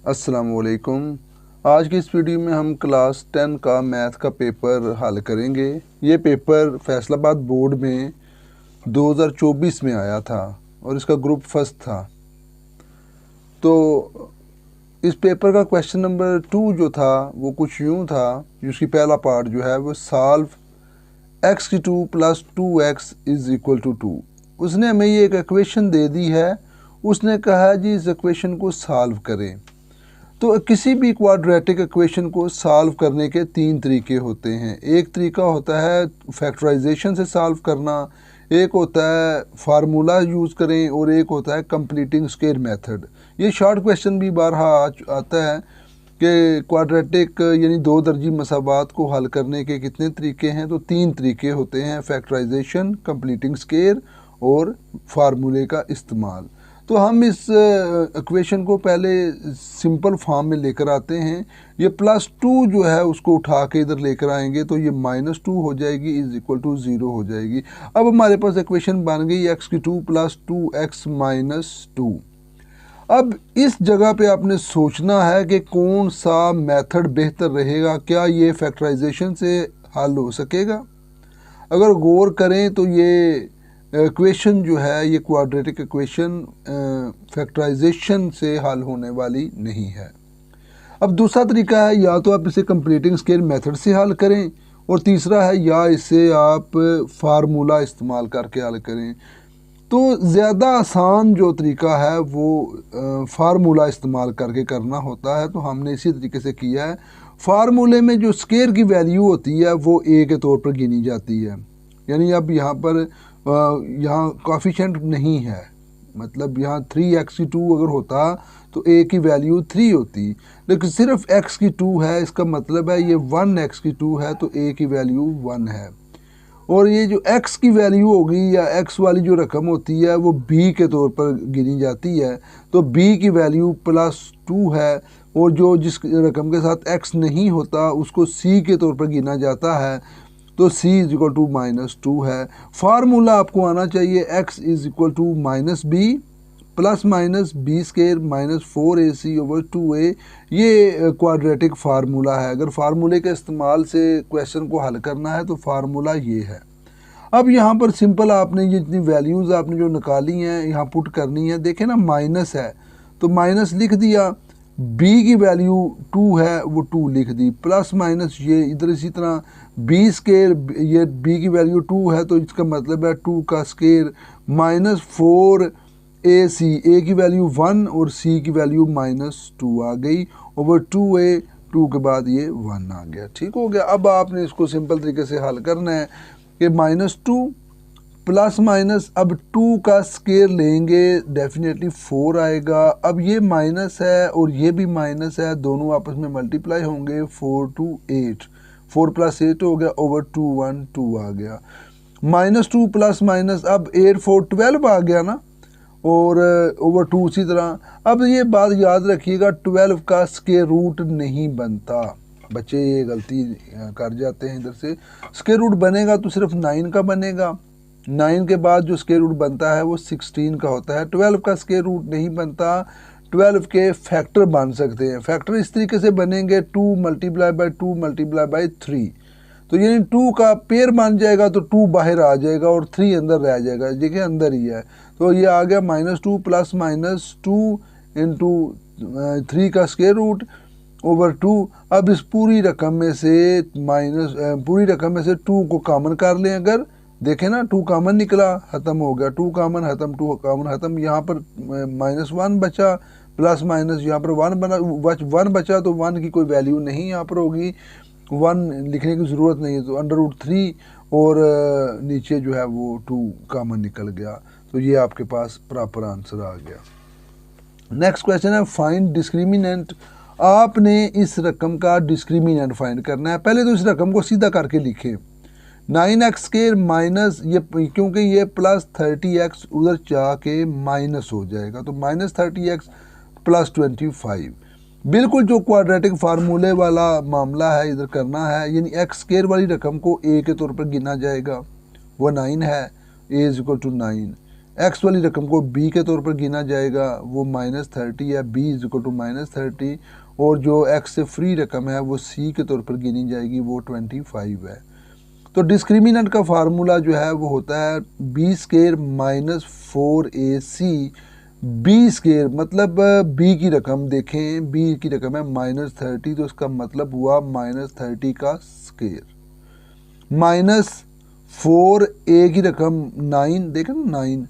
अस्सलामुअलैकुम। आज की इस वीडियो में हम क्लास 10 का मैथ का पेपर हल करेंगे। ये पेपर फैसलाबाद बोर्ड में 2024 में आया था और इसका ग्रुप फर्स्ट था। तो इस पेपर का क्वेश्चन नंबर 2 जो था वो कुछ यूँ था, जिसकी पहला पार्ट जो है वो सॉल्व x की 2 plus 2x is equal to 2। उसने हमें ये एक इक्वेशन दे दी है। उसने कहा है जी इस इक्वेशन को सॉल्व करें। तो किसी भी क्वाड्रेटिक इक्वेशन को सॉल्व करने के 3 तरीके होते हैं। एक तरीका होता है फैक्टराइजेशन से सॉल्व करना, एक होता है फार्मूला यूज़ करें और एक होता है कंप्लीटिंग स्क्वायर मेथड। ये शॉर्ट क्वेश्चन भी बारहा आता है कि क्वाड्रेटिक यानी 2 दर्जी मसावात को हल करने के कितने तरीके हैं। तो 3 तरीके होते हैं, फैक्टराइजेशन, कंप्लीटिंग स्क्वायर और फार्मूले का इस्तेमाल। तो हम इस इक्वेशन को पहले सिंपल फॉर्म में लेकर आते हैं। ये +2 जो है उसको उठा के इधर लेकर आएंगे तो ये -2 हो जाएगी, इज़ इक्वल टू 0 हो जाएगी। अब हमारे पास इक्वेशन बन गई x की 2 प्लस 2x माइनस 2। अब इस जगह पे आपने सोचना है कि कौन सा मेथड बेहतर रहेगा, क्या ये फैक्टराइजेशन से हल हो सकेगा। अगर गौर करें तो ये इक्वेशन जो है, ये क्वाड्रेटिक इक्वेशन फैक्टराइजेशन से हल होने वाली नहीं है। अब दूसरा तरीका है, या तो आप इसे कंप्लीटिंग स्क्वायर मेथड से हल करें, और तीसरा है या इसे आप फार्मूला इस्तेमाल करके हल करें। तो ज़्यादा आसान जो तरीका है वो फार्मूला इस्तेमाल करके करना होता है। तो हमने इसी तरीके से किया है। फार्मूले में जो स्क्वायर की वैल्यू होती है वो a के तौर पर गिनी जाती है। यानी अब यहाँ पर यहाँ कोएफिशिएंट नहीं है, मतलब यहाँ 3x की 2 अगर होता तो a की वैल्यू 3 होती, लेकिन सिर्फ x की 2 है। इसका मतलब है ये 1x की 2 है तो a की वैल्यू 1 है। और ये जो x की वैल्यू होगी या x वाली जो रकम होती है वो b के तौर पर गिनी जाती है। तो b की वैल्यू +2 है, और जो जिस रकम के साथ x नहीं होता उसको c के तौर पर गिना जाता है। तो c इज़ इक्वल टू -2 है। फार्मूला आपको आना चाहिए x is equal to -b plus minus b square -4ac/2a। ये क्वाड्रेटिक फार्मूला है। अगर फार्मूले के इस्तेमाल से क्वेश्चन को हल करना है तो फार्मूला ये है। अब यहाँ पर सिंपल आपने ये जितनी वैल्यूज़ आपने जो निकाली हैं यहाँ पुट करनी है। देखें ना, माइनस है तो माइनस लिख दिया, b की वैल्यू 2 है वो 2 लिख दी, प्लस माइनस ये इधर इसी तरह b स्केयर, ये b की वैल्यू 2 है तो इसका मतलब है 2 का स्केयर -4ac, a की वैल्यू 1 और c की वैल्यू -2 आ गई ओवर 2a, 2 के बाद ये 1 आ गया। ठीक हो गया। अब आपने इसको सिंपल तरीके से हल करना है कि -2 प्लस माइनस, अब 2 का स्केयर लेंगे डेफिनेटली 4 आएगा। अब ये माइनस है और ये भी माइनस है, दोनों आपस में मल्टीप्लाई होंगे, 4 to 8, 4 + 8 हो गया ओवर 2 1 2 आ गया। -2 प्लस माइनस, अब 8 4 12 आ गया ना, और ओवर 2 उसी तरह। अब ये बात याद रखिएगा, 12 का स्क्वायर रूट नहीं बनता। बच्चे ये गलती कर जाते हैं, इधर से स्क्वायर रूट बनेगा तो सिर्फ 9 का बनेगा। 9 के बाद जो स्क्वायर रूट बनता है वो 16 का होता है। 12 का स्क्वायर रूट नहीं बनता। 12 के फैक्टर बन सकते हैं। फैक्टर इस तरीके से बनेंगे, 2 × 2 × 3। तो यानी 2 का पेयर बन जाएगा तो 2 बाहर आ जाएगा और 3 अंदर रह जाएगा। देखिए अंदर ही है, तो ये आ गया -2 प्लस -2 इंटू 3 का स्क्वायर रूट ओवर 2। अब इस पूरी रकम में से पूरी रकम में से 2 को कॉमन कर लें। अगर देखें ना, 2 कॉमन निकला, ख़त्म हो गया, 2 कॉमन ख़त्म, 2 कॉमन ख़त्म। यहाँ पर -1 बचा, प्लस माइनस यहाँ पर 1 बचा, तो 1 की कोई वैल्यू नहीं यहाँ पर होगी, 1 लिखने की ज़रूरत नहीं है। तो √3 और नीचे जो है वो 2 कॉमन निकल गया। तो ये आपके पास प्रॉपर आंसर आ गया। नेक्स्ट क्वेश्चन है, फाइंड डिस्क्रिमिनेंट। आपने इस रकम का डिस्क्रिमिनेंट फाइंड करना है। पहले तो इस रकम को सीधा करके लिखें, 9x स्क्वायर माइनस ये, क्योंकि ये +30x उधर जाके माइनस हो जाएगा, तो -30x + 25। बिल्कुल जो क्वाड्रेटिक फार्मूले वाला मामला है इधर करना है, यानी x स्क्वायर वाली रकम को a के तौर पर गिना जाएगा, वो 9 है, a = 9। एक्स वाली रकम को बी के तौर पर गिना जाएगा, वो -30 है, b इज इक्वल टू -30, और जो एक्स से फ्री रकम है वो सी के तौर पर गिनी जाएगी, वो 25 है। तो डिस्क्रिमिनेंट का फार्मूला जो है वो होता है b square minus 4ac, b square मतलब बी की रकम देखें, बी की रकम है -30, तो इसका मतलब हुआ -30 का स्केयर, -4a की रकम 9, देखें ना 9,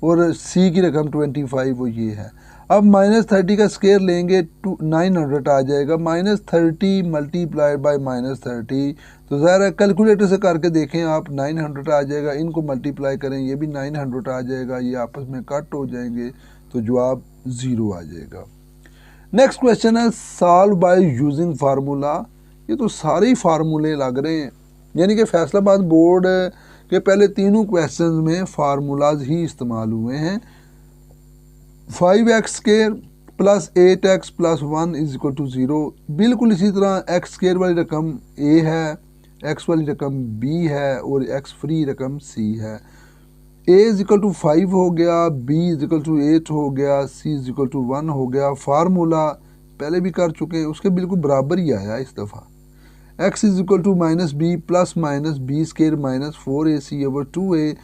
और सी की रकम 25, वो ये है। अब -30 का स्केयर लेंगे 900 आ जाएगा, -30 मल्टीप्लाइड बाय -30, तो ज़ाहिर है कैलकुलेटर से करके देखें आप, 900 आ जाएगा, इनको मल्टीप्लाई करें ये भी 900 आ जाएगा, ये आपस में कट हो जाएंगे, तो जवाब 0 आ जाएगा। नेक्स्ट क्वेश्चन है सॉल्व बाय यूजिंग फार्मूला। ये तो सारे ही फार्मूले लग रहे हैं, यानी कि फैसलाबाद बोर्ड के पहले तीनों क्वेश्चंस में फार्मूलाज ही इस्तेमाल हुए हैं। 5x square plus 8x plus 1 is equal to 0, बिल्कुल इसी तरह x स्केयर वाली रकम a है, x वाली रकम b है, और x फ्री रकम c है। a इज इक्वल टू 5 हो गया, b इज इक्वल टू 8 हो गया, c इज इक्वल टू 1 हो गया। फार्मूला पहले भी कर चुके हैं, उसके बिल्कुल बराबर ही आया इस दफ़ा। x is equal to -b plus minus b square minus 4ac over 2a,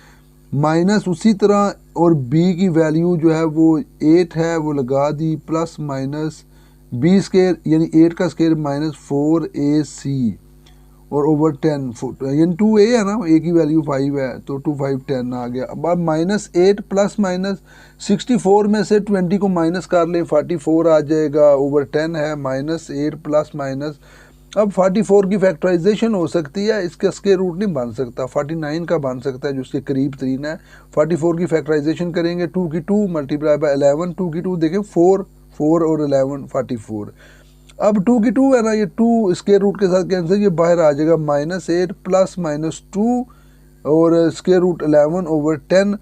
minus उसी तरह, और b की वैल्यू जो है वो 8 है, वो लगा दी, प्लस माइनस b स्केयर यानी 8 का स्केयर माइनस 4ac और ओवर 10, यानी 2a है ना, a की वैल्यू 5 है, तो 2 5 10 आ गया। अब -8 प्लस माइनस 64 में से 20 को माइनस कर लें, 44 आ जाएगा, ओवर 10 है, -8 प्लस माइनस। अब 44 की फैक्टराइजेशन हो सकती है, इसका स्क्वायर रूट नहीं बन सकता, 49 का बन सकता है जो उसके करीब तरीन है। 44 की फैक्टराइजेशन करेंगे, 2 की 2 मल्टीप्लाई बाय 11, 2 की 2 देखें 4 और 11 44। अब 2 की 2 है ना, ये 2 स्क्वायर रूट के साथ कैंसिल, ये बाहर आ जाएगा, -8 प्लस माइनस 2 और स्क्वायर रूट 11 ओवर 10,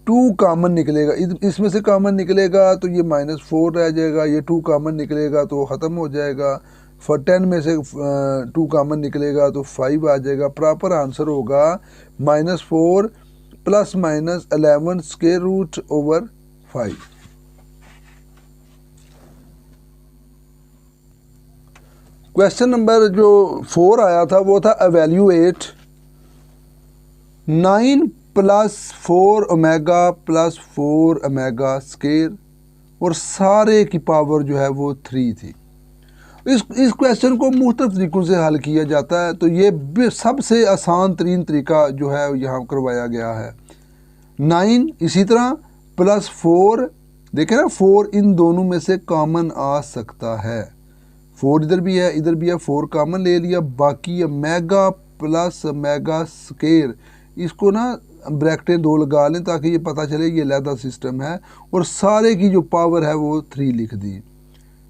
2 कामन निकलेगा, इसमें से कामन निकलेगा तो ये -4 रह जाएगा, ये 2 कामन निकलेगा तो ख़त्म हो जाएगा, 10 में से 2 कामन निकलेगा तो 5 आ जाएगा। प्रॉपर आंसर होगा -4 plus minus 11 square root over 5। Question number जो 4 आया था वो था evaluate 9 plus 4 omega plus 4 omega square, और सारे की पावर जो है वो 3 थी। इस क्वेश्चन को मुख्तलिफ तरीक़ों से हल किया जाता है, तो ये सबसे आसान तरीन तरीका जो है यहाँ करवाया गया है। 9 इसी तरह प्लस 4, देखें ना 4 इन दोनों में से कॉमन आ सकता है, 4 इधर भी है इधर भी है, 4 कॉमन ले लिया, बाकी ओमेगा प्लस ओमेगा स्क्वायर, इसको ना ब्रैकेटें 2 लगा लें ताकि ये पता चले ये अलहदा सिस्टम है, और सारे की जो पावर है वो 3 लिख दी।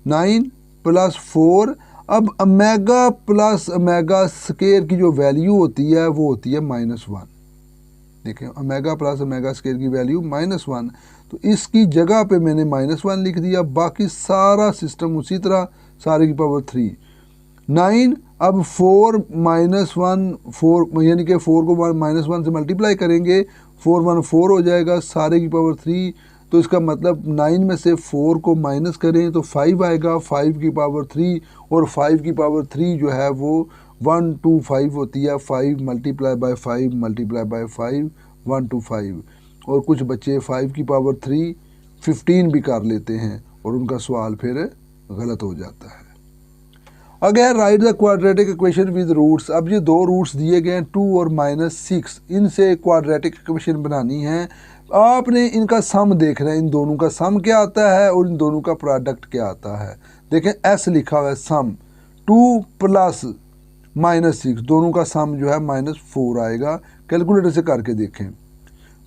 9 प्लस 4, अब ओमेगा प्लस ओमेगा स्क्वायर की जो वैल्यू होती है वो होती है -1। देखें ओमेगा प्लस ओमेगा स्क्वायर की वैल्यू -1, तो इसकी जगह पे मैंने -1 लिख दिया, बाकी सारा सिस्टम उसी तरह, सारे की पावर 3। 9 अब 4 -1 4 यानी कि 4 को -1 से मल्टीप्लाई करेंगे, 4 1 4 हो जाएगा, सारे की पावर 3, तो इसका मतलब 9 में से 4 को माइनस करें तो 5 आएगा, 5 की पावर 3, और 5 की पावर 3 जो है वो 125 होती है, 5 मल्टीप्लाई बाय 5 मल्टीप्लाई बाय 5 125, और कुछ बच्चे 5 की पावर 3 15 भी कर लेते हैं और उनका सवाल फिर गलत हो जाता है। अगर write the quadratic equation with roots, अब ये 2 रूट्स दिए गए हैं 2 और -6, इनसे क्वाड्रेटिक इक्वेशन बनानी है। आपने इनका सम देखना है, इन दोनों का सम क्या आता है और इन दोनों का प्रोडक्ट क्या आता है। देखें S लिखा हुआ है सम, 2 प्लस -6 दोनों का सम जो है -4 आएगा, कैलकुलेटर से करके देखें,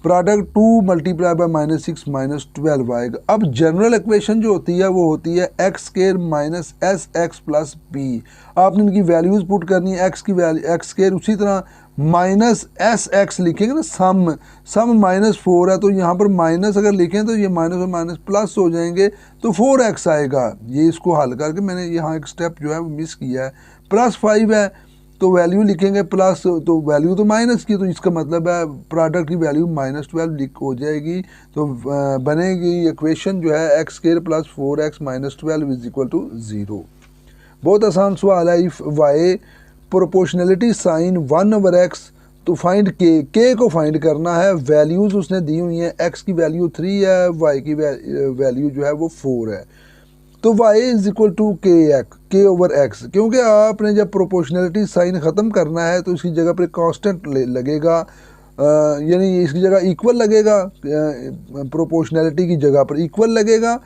प्रोडक्ट 2 मल्टीप्लाई बाय -6 -12 आएगा। अब जनरल इक्वेशन जो होती है वो होती है x square minus S x plus b, आपने इनकी वैल्यूज़ पुट करनी है, एक्स की वैल्यू एक्स स्क्वायर, उसी तरह माइनस एस एक्स लिखेंगे ना, सम -4 है, तो यहाँ पर माइनस अगर लिखें तो ये माइनस और माइनस प्लस हो जाएंगे, तो 4x आएगा। ये इसको हल करके मैंने यहाँ एक स्टेप जो है वो मिस किया है। +5 है, तो वैल्यू लिखेंगे प्लस, तो वैल्यू तो माइनस की, तो इसका मतलब है प्रोडक्ट की वैल्यू -12 हो जाएगी। तो बनेगी इक्वेशन जो है x square plus 4x - 12 is equal to 0। बहुत आसान सवाल है। If Y proportionality sign 1/x, तो फाइंड के को फाइंड करना है। वैल्यूज़ उसने दी हुई हैं, x की वैल्यू 3 है, y की वैल्यू जो है वो 4 है। तो y is equal to k/x, क्योंकि आपने जब प्रोपोर्शनलिटी साइन ख़त्म करना है तो इसकी जगह पर कांस्टेंट लगेगा, यानी इसकी जगह इक्वल लगेगा, प्रोपोर्शनलिटी की जगह पर इक्वल लगेगा,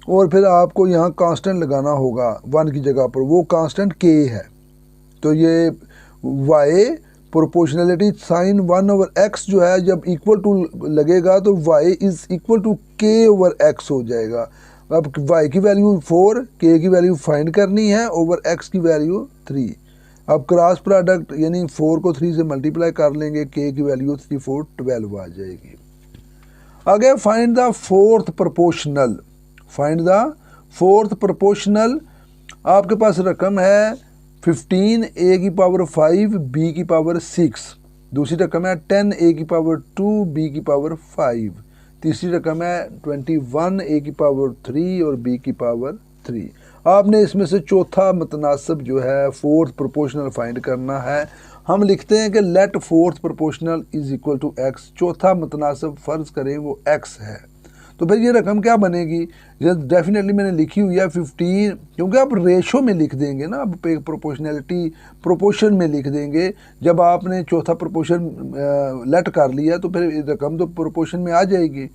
और फिर आपको यहाँ कांस्टेंट लगाना होगा 1 की जगह पर, वो कांस्टेंट k है। तो ये y प्रोपोर्शनलिटी साइन 1/x जो है जब इक्वल टू लगेगा तो y is equal to k/x हो जाएगा। अब y की वैल्यू 4, k की वैल्यू फाइंड करनी है, ओवर x की वैल्यू 3। अब क्रॉस प्रोडक्ट यानी 4 को 3 से मल्टीप्लाई कर लेंगे, k की वैल्यू 3 4 12 आ जाएगी। आगे find the fourth proportional. Find the fourth proportional. आपके पास रकम है 15 a की पावर 5 b की पावर 6, दूसरी रकम है 10 a की पावर 2 b की पावर 5, तीसरी रकम है 21 a की पावर 3 और b की पावर 3। आपने इसमें से चौथा मुतनासिब जो है फोर्थ प्रोपोर्शनल फाइंड करना है। हम लिखते हैं कि let fourth proportional is equal to x। चौथा मुतनासिब फ़र्ज़ करें वो x है, तो फिर ये रकम क्या बनेगी? ये डेफिनेटली मैंने लिखी हुई है 15, क्योंकि आप रेशो में लिख देंगे ना, आप प्रोपोर्शनैलिटी प्रोपोर्शन में लिख देंगे। जब आपने चौथा प्रोपोर्शन लेट कर लिया तो फिर रकम तो प्रोपोर्शन में आ जाएगी।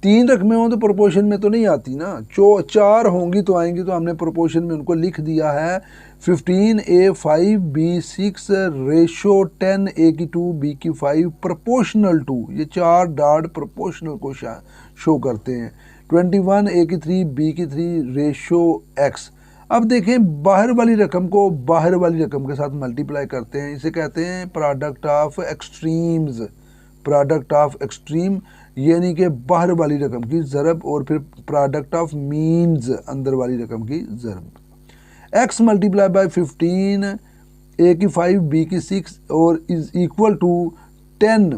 3 रकमें हों तो प्रोपोर्शन में तो नहीं आती ना, 4 होंगी तो आएंगी, तो हमने प्रोपोर्शन में उनको लिख दिया है 15 a 5 b 6 रेशो 10 a की 2 b की 5 प्रोपोर्शनल टू, ये 4 डॉट प्रोपोर्शनल को शो करते हैं। 21 a की 3 b की 3 रेशो x। अब देखें बाहर वाली रकम को बाहर वाली रकम के साथ मल्टीप्लाई करते हैं, इसे कहते हैं product of extremes. Product of extreme यानी कि बाहर वाली रकम की ज़रब, और फिर प्रोडक्ट ऑफ मीन्स अंदर वाली रकम की ज़रब। x मल्टीप्लाई बाई 15 a की 5 b की 6 और इज इक्वल टू 10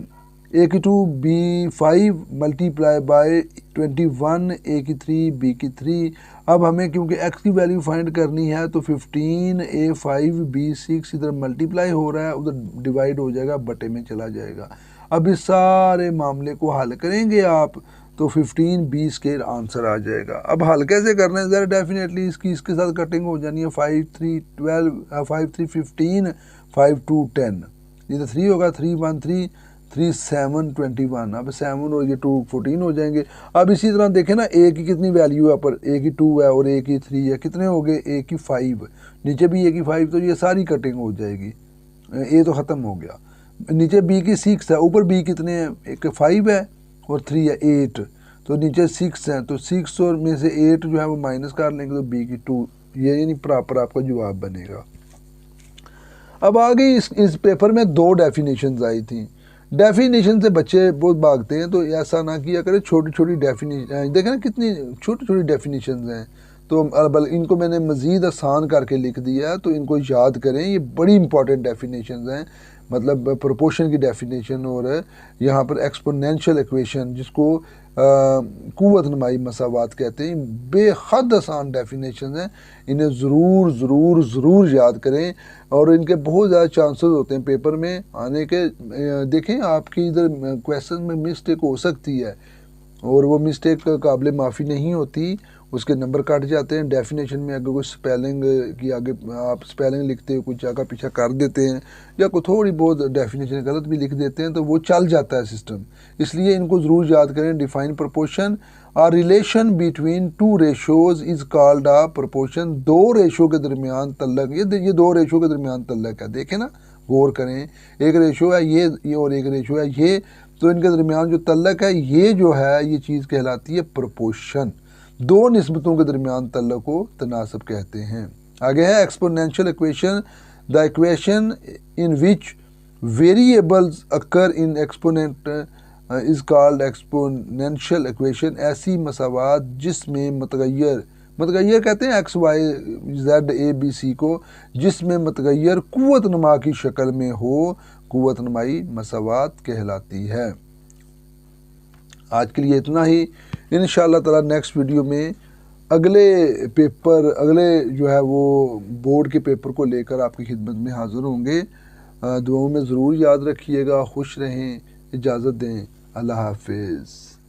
a की 2 b 5 मल्टीप्लाई बाई 21 a की 3 b की 3। अब हमें क्योंकि x की वैल्यू फाइंड करनी है तो 15 a 5 b 6 इधर मल्टीप्लाई हो रहा है, उधर डिवाइड हो जाएगा, बटे में चला जाएगा। अब इस सारे मामले को हल करेंगे आप तो 15 b स्क्वायर आंसर आ जाएगा। अब हल कैसे करना है ज़रा, डेफिनेटली इसके साथ कटिंग हो जानी है। 5 3 12 5 3 15 5 2 10, ये तो 3 होगा, 3 1 3 3 7 21। अब 7 और ये 2 14 हो जाएंगे। अब इसी तरह देखें ना, a की कितनी वैल्यू है, पर a की 2 है और a की 3 है, कितने हो गए? a की 5, नीचे भी a की 5, तो ये सारी कटिंग हो जाएगी, a तो ख़त्म हो गया। नीचे b की 6 है, ऊपर b कितने हैं? एक 5 है और 3 है 8, तो नीचे 6 है, तो 6 और में से 8 जो है वो माइनस कर लेंगे तो b की 2, ये यानी प्रॉपर आपका जवाब बनेगा। अब आगे इस पेपर में 2 डेफिनेशंस आई थी। डेफिनेशन से बच्चे बहुत भागते हैं, तो ऐसा ना किया करें, छोटी छोटी डेफिनेशन देखें ना कितनी छोटी छोटी डेफिनेशंस हैं, तो अब इनको मैंने मज़ीद आसान करके लिख दिया, तो इनको याद करें, ये बड़ी इंपॉर्टेंट डेफिनेशंस हैं। मतलब प्रोपोर्शन की डेफिनेशन और यहाँ पर एक्सपोनेंशियल इक्वेशन, जिसको क़ुव्वत नुमाई मसावात कहते हैं, बेहद आसान डेफिनेशन हैं। इन्हें ज़रूर ज़रूर ज़रूर याद करें, और इनके बहुत ज़्यादा चांसेस होते हैं पेपर में आने के। देखें आपकी इधर क्वेश्चन में मिस्टेक हो सकती है, और वो मिस्टेक काबिल माफ़ी नहीं होती, उसके नंबर काट जाते हैं। डेफिनेशन में अगर कोई स्पेलिंग की आगे आप स्पेलिंग लिखते हो, कुछ जगह पीछे कर देते हैं, या कोई थोड़ी बहुत डेफिनेशन गलत भी लिख देते हैं, तो वो चल जाता है सिस्टम। इसलिए इनको ज़रूर याद करें। Define proportion, a relation between 2 ratios is called a proportion. 2 ratio के दरमियान तल्लक, ये 2 रेशो के दरमियान तल्लक है, देखें ना, गौर करें। एक रेशो है ये और एक रेशो है ये, तो इनके दरमियान जो तल्लक है, ये जो है ये चीज़ कहलाती है प्रोपोर्शन। 2 निस्बतों के दरमियान तल्लक को तनासब कहते हैं। आगे है exponential equation, the equation in which variables occur in exponent is called exponential equation. ऐसी मसावात जिसमें मतगैर कहते हैं x y z a b c को, जिसमें मतगैर कुव्वत नुमा की शक्ल में हो, कुव्वत नुमाई मसावात कहलाती है। आज के लिए इतना ही। इंशाअल्लाह ताला नेक्स्ट वीडियो में अगले पेपर, अगले जो है वो बोर्ड के पेपर को लेकर आपकी खिदमत में हाज़िर होंगे। दुआओं में ज़रूर याद रखिएगा। खुश रहें, इजाज़त दें, अल्लाह हाफिज़।